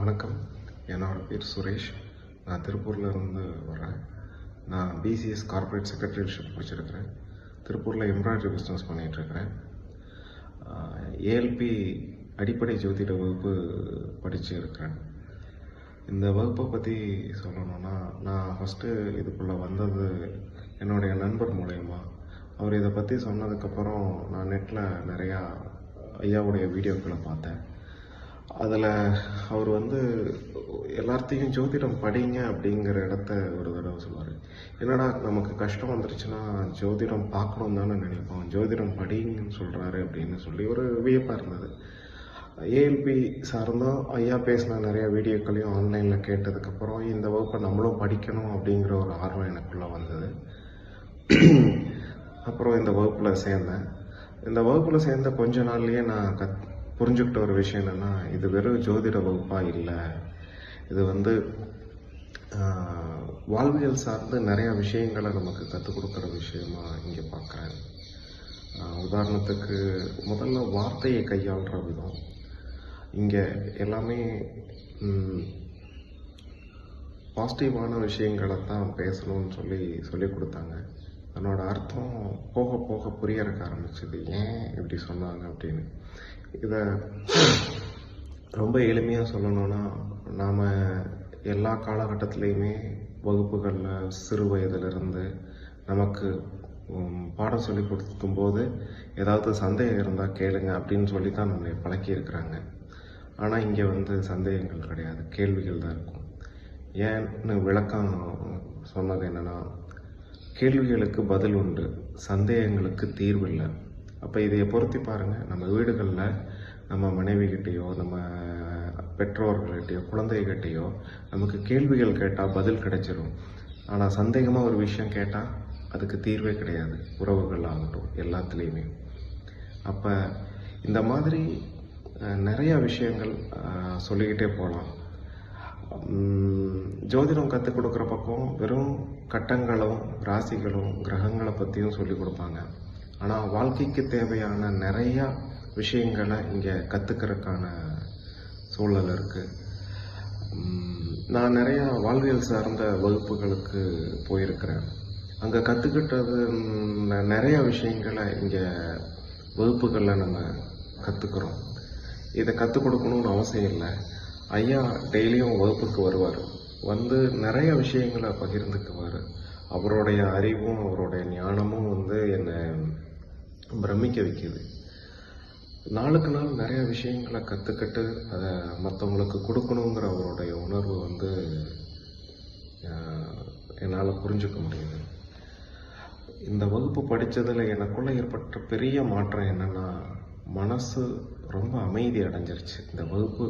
வணக்கம். என்னோட பேர் சுரேஷ். நான் திருப்பூரில் இருந்து வரேன். நான் பிசிஎஸ் கார்ப்பரேட் செக்ரட்டரிஷிப் படிச்சிருக்கிறேன். திருப்பூரில் எம்ப்ராய்டரி பிஸ்னஸ் பண்ணிகிட்ருக்கிறேன். ஏஎல்பி அடிப்படை ஜோதிட வகுப்பு படித்து இருக்கிறேன். இந்த வகுப்பை பற்றி சொல்லணுன்னா, நான் ஃபஸ்ட்டு இதுக்குள்ளே வந்தது என்னுடைய நண்பர் மூலயமா. அவர் இதை பற்றி சொன்னதுக்கப்புறம் நான் நெட்டில் நிறையா ஐயாவுடைய வீடியோக்களை பார்த்தேன். அதில் அவர் எல்லாத்தையும் ஜோதிடம் படிங்க அப்படிங்கிற இடத்த ஒரு தடவை சொல்லுவார். என்னடா நமக்கு கஷ்டம் வந்துருச்சுன்னா ஜோதிடம் பார்க்கணும் தானே நினைப்போம், ஜோதிடம் படிங்கன்னு சொல்கிறாரு அப்படின்னு சொல்லி ஒரு வியப்பாக இருந்தது. ஏஎல்பி சார்ந்தும் ஐயா பேசின நிறையா வீடியோக்களையும் ஆன்லைனில் கேட்டதுக்கப்புறம் இந்த வகுப்பை நம்மளும் படிக்கணும் அப்படிங்கிற ஒரு ஆர்வம் எனக்குள்ளே வந்தது. அப்புறம் இந்த வகுப்பில் சேர்ந்தேன். இந்த வகுப்பில் சேர்ந்த கொஞ்ச நாள்லேயே நான் புரிஞ்சுக்கிட்ட ஒரு விஷயம் என்னென்னா, இது வெறும் ஜோதிட வகுப்பாக இல்லை, இது வாழ்வியல் சார்ந்து நிறையா விஷயங்களை நமக்கு கற்றுக் கொடுக்குற விஷயமா இங்கே பார்க்குறேன். உதாரணத்துக்கு முதல்ல வார்த்தையை கையாளுற விதம். இங்கே எல்லாமே பாசிட்டிவான விஷயங்களை தான் பேசணும்னு சொல்லி கொடுத்தாங்க. அதனோட அர்த்தம் போக போக புரியறக்க ஆரம்பிச்சது, ஏன் இப்படி சொன்னாங்க அப்படின்னு. இதை ரொம்ப எளிமையாக சொல்லணும்னா, நாம் எல்லா காலகட்டத்திலையுமே வகுப்புகளில் சிறு வயதிலிருந்து நமக்கு பாடம் சொல்லி கொடுக்கும்போது ஏதாவது சந்தேகம் இருந்தால் கேளுங்க அப்படின்னு சொல்லி தான் நம்மளை பழக்கியிருக்கிறாங்க. ஆனால் இங்கே சந்தேகங்கள் கிடையாது, கேள்விகள் தான் இருக்கும். ஏன்னு விளக்கம் சொன்னது என்னென்னா, கேள்விகளுக்கு பதில் உண்டு, சந்தேகங்களுக்கு தீர்வு இல்லை. அப்போ இதை பொருத்தி பாருங்கள். நம்ம வீடுகளில் நம்ம மனைவிகிட்டேயோ நம்ம பெற்றோர்கள்கிட்டையோ குழந்தைகிட்டையோ நமக்கு கேள்விகள் கேட்டால் பதில் கிடைச்சிடும். ஆனால் சந்தேகமாக ஒரு விஷயம் கேட்டால் அதுக்கு தீர்வே கிடையாது, உறவுகள் ஆகட்டும் எல்லாத்துலேயுமே. அப்போ இந்த மாதிரி நிறையா விஷயங்கள் சொல்லிக்கிட்டே போகலாம். ஜோதிடம் கற்றுக் கொடுக்குற பக்கம் வெறும் கட்டங்களும் ராசிகளும் கிரகங்களை பற்றியும் சொல்லி கொடுப்பாங்க. ஆனால் வாழ்க்கைக்கு தேவையான நிறையா விஷயங்களை இங்கே கற்றுக்கிறதுக்கான சூழல் இருக்குது. நான் நிறையா வாழ்வியல் சார்ந்த வகுப்புகளுக்கு போயிருக்கிறேன். அங்கே கற்றுக்கிட்டது நிறையா விஷயங்களை இங்கே வகுப்புகளில் நம்ம கற்றுக்குறோம். இதை கற்றுக் கொடுக்கணும்னு அவசியம் இல்லை. ஐயா டெய்லியும் வகுப்புக்கு வருவார், நிறைய விஷயங்களை பகிர்ந்துக்குவார். அவருடைய அறிவும் அவருடைய ஞானமும் என்னை பிரமிக்க வைக்குது. நாளுக்கு நாள் நிறைய விஷயங்களை கற்றுக்கிட்டு அதை மற்றவங்களுக்கு கொடுக்கணுங்கிற அவருடைய உணர்வு என்னால் புரிஞ்சுக்க முடியுது. இந்த வகுப்பு படித்ததில் எனக்குள்ளே ஏற்பட்ட பெரிய மாற்றம் என்னென்னா, மனசு ரொம்ப அமைதி அடைஞ்சிருச்சு. இந்த வகுப்பு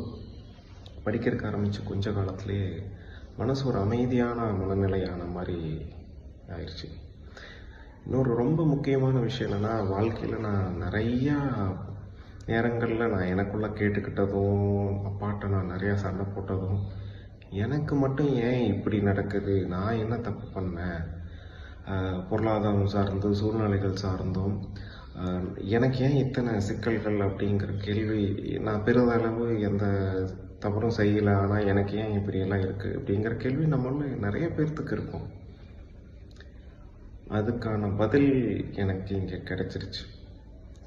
படிக்கிறதுக்கு ஆரம்பித்து கொஞ்ச காலத்துலேயே மனசு ஒரு அமைதியான மனநிலையான மாதிரி ஆயிடுச்சு. இன்னொரு ரொம்ப முக்கியமான விஷயம் என்னென்னா, வாழ்க்கையில் நான் நிறையா நேரங்களில் நான் எனக்குள்ளே கேட்டுக்கிட்டதும், அப்பாட்ட நான் நிறையா சண்டை போட்டதும், எனக்கு மட்டும் ஏன் இப்படி நடக்குது, நான் என்ன தப்பு பண்ணேன், பொருளாதாரம் சார்ந்தும் சூழ்நிலைகள் சார்ந்தும் எனக்கு ஏன் இத்தனை சிக்கல்கள் அப்படிங்கிற கேள்வி. நான் பெரிதளவு எந்த தவறும் செய்யலை, ஆனால் எனக்கு ஏன் இப்படியெல்லாம் இருக்குது அப்படிங்கிற கேள்வி நம்மள நிறைய பேர்த்துக்கு இருக்கும். அதுக்கான பதில் எனக்கு இங்கே கிடைச்சிருச்சு.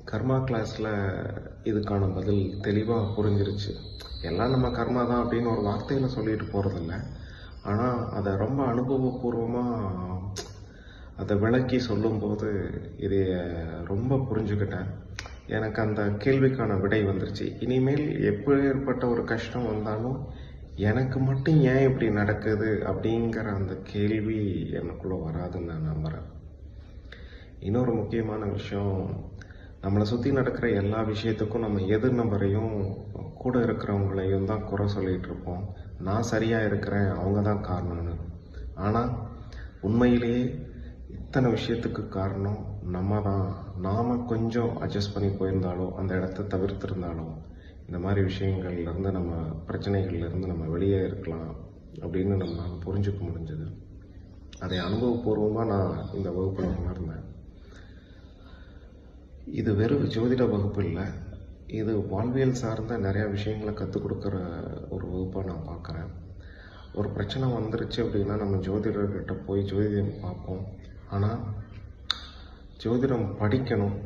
கர்மா கிளாஸில் இதுக்கான பதில் தெளிவாக புரிஞ்சிருச்சு. எல்லாம் நம்ம கர்மா தான் அப்படின்னு ஒரு வார்த்தையில் சொல்லிட்டு போகிறதில்ல, ஆனால் அதை ரொம்ப அனுபவபூர்வமாக அதை விளக்கி சொல்லும்போது இதை ரொம்ப புரிஞ்சுக்கிட்டேன். எனக்கு அந்த கேள்விக்கான விடை வந்துருச்சு. இனிமேல் எப்பேற்பட்ட ஒரு கஷ்டம் வந்தாலும் எனக்கு மட்டும் ஏன் இப்படி நடக்குது அப்படிங்கிற அந்த கேள்வி எனக்குள்ளே வராதுன்னு நான் நம்புகிறேன். இன்னொரு முக்கியமான விஷயம், நம்மளை சுற்றி நடக்கிற எல்லா விஷயத்துக்கும் நம்ம எதிர் நபரையும் கூட இருக்கிறவங்களையும் தான் குறை சொல்லிகிட்டு இருப்போம். நான் சரியாக இருக்கிறேன், அவங்க தான் காரணம்னு. ஆனால் உண்மையிலேயே இத்தனை விஷயத்துக்கு காரணம் நம்ம தான். நாம் கொஞ்சம் அட்ஜஸ்ட் பண்ணி போயிருந்தாலோ, அந்த இடத்த தவிர்த்திருந்தாலோ, இந்த மாதிரி விஷயங்கள்லேருந்து நம்ம பிரச்சனைகள்லேருந்து நம்ம வெளியே இருக்கலாம் அப்படின்னு நம்மளால் புரிஞ்சுக்க முடிஞ்சது. அதை அனுபவபூர்வமாக நான் இந்த வகுப்பில் உணர்ந்தேன். இது வெறும் ஜோதிட வகுப்பு இல்லை, இது வாழ்வியல் சார்ந்த நிறையா விஷயங்களை கற்றுக் கொடுக்குற ஒரு வகுப்பு. வகுப்பை நான் பார்க்குறேன். ஒரு பிரச்சனை வந்துருச்சு அப்படின்னா நம்ம ஜோதிடர்கிட்ட போய் ஜோதிடம் பார்ப்போம். ஆனால் ஜோதிடம் படிக்கணும்.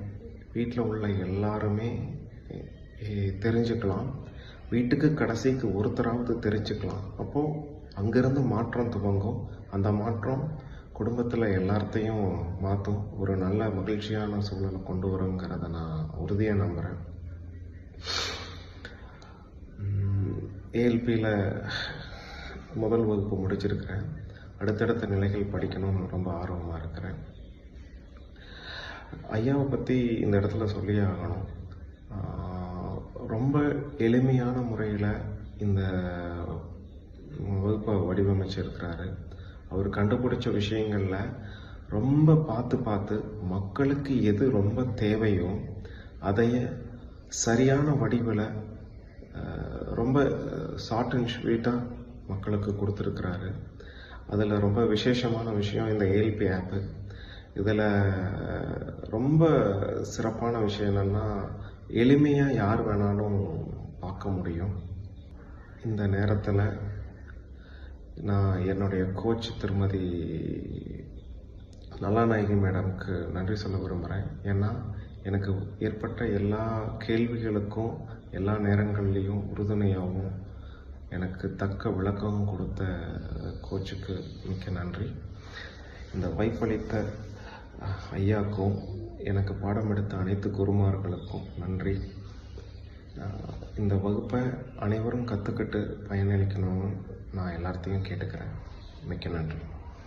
வீட்டில் உள்ள எல்லாருமே தெரிஞ்சுக்கலாம். வீட்டுக்கு கடைசிக்கு ஒருத்தராவது தெரிஞ்சுக்கலாம். அப்போது அங்கேருந்து மாற்றம் துவங்கும். அந்த மாற்றம் குடும்பத்தில் எல்லாத்தையும் மாற்றும். ஒரு நல்ல மகிழ்ச்சியான சூழலை கொண்டு வருங்கிறத நான் உறுதியாக நம்புகிறேன். ஏஎல்பியில் முதல் வகுப்பு முடிச்சிருக்கிறேன். அடுத்தடுத்த நிலைகள் படிக்கணும்னு ரொம்ப ஆர்வமாக இருக்கிறேன். ஐயாவை பற்றி இந்த இடத்துல சொல்லியே ஆகணும். ரொம்ப எளிமையான முறையில் இந்த வகுப்பை வடிவமைச்சிருக்கிறாரு. அவர் கண்டுபிடிச்ச விஷயங்களில் ரொம்ப பார்த்து மக்களுக்கு எது ரொம்ப தேவையோ அதைய சரியான வடிவில் ரொம்ப ஷார்ட் அண்ட் ஸ்வீட்டாக மக்களுக்கு கொடுத்துருக்கிறாரு. அதில் ரொம்ப விசேஷமான விஷயம் இந்த ஏஎல்பி ஆப்பு. இதில் ரொம்ப சிறப்பான விஷயம் என்னென்னா, எளிமையாக யார் வேணாலும் பார்க்க முடியும். இந்த நேரத்தில் நான் என்னுடைய கோச் திருமதி நல்லாநாயகி மேடம்க்கு நன்றி சொல்ல விரும்புகிறேன். ஏன்னா எனக்கு ஏற்பட்ட எல்லா கேள்விகளுக்கும் எல்லா நேரங்கள்லேயும் உறுதுணையாகவும் எனக்கு தக்க விளக்கமும் கொடுத்த கோச்சுக்கு மிக்க நன்றி. இந்த வாய்ப்பளித்த ஐயாவுக்கும் எனக்கு பாடம் எடுத்த அனைத்து குருமார்களுக்கும் நன்றி. இந்த வகுப்பை அனைவரும் கற்றுக்கிட்டு பயனளிக்கணும்னு நான் எல்லாத்தையும் கேட்டுக்கிறேன். மிக்க நன்றி.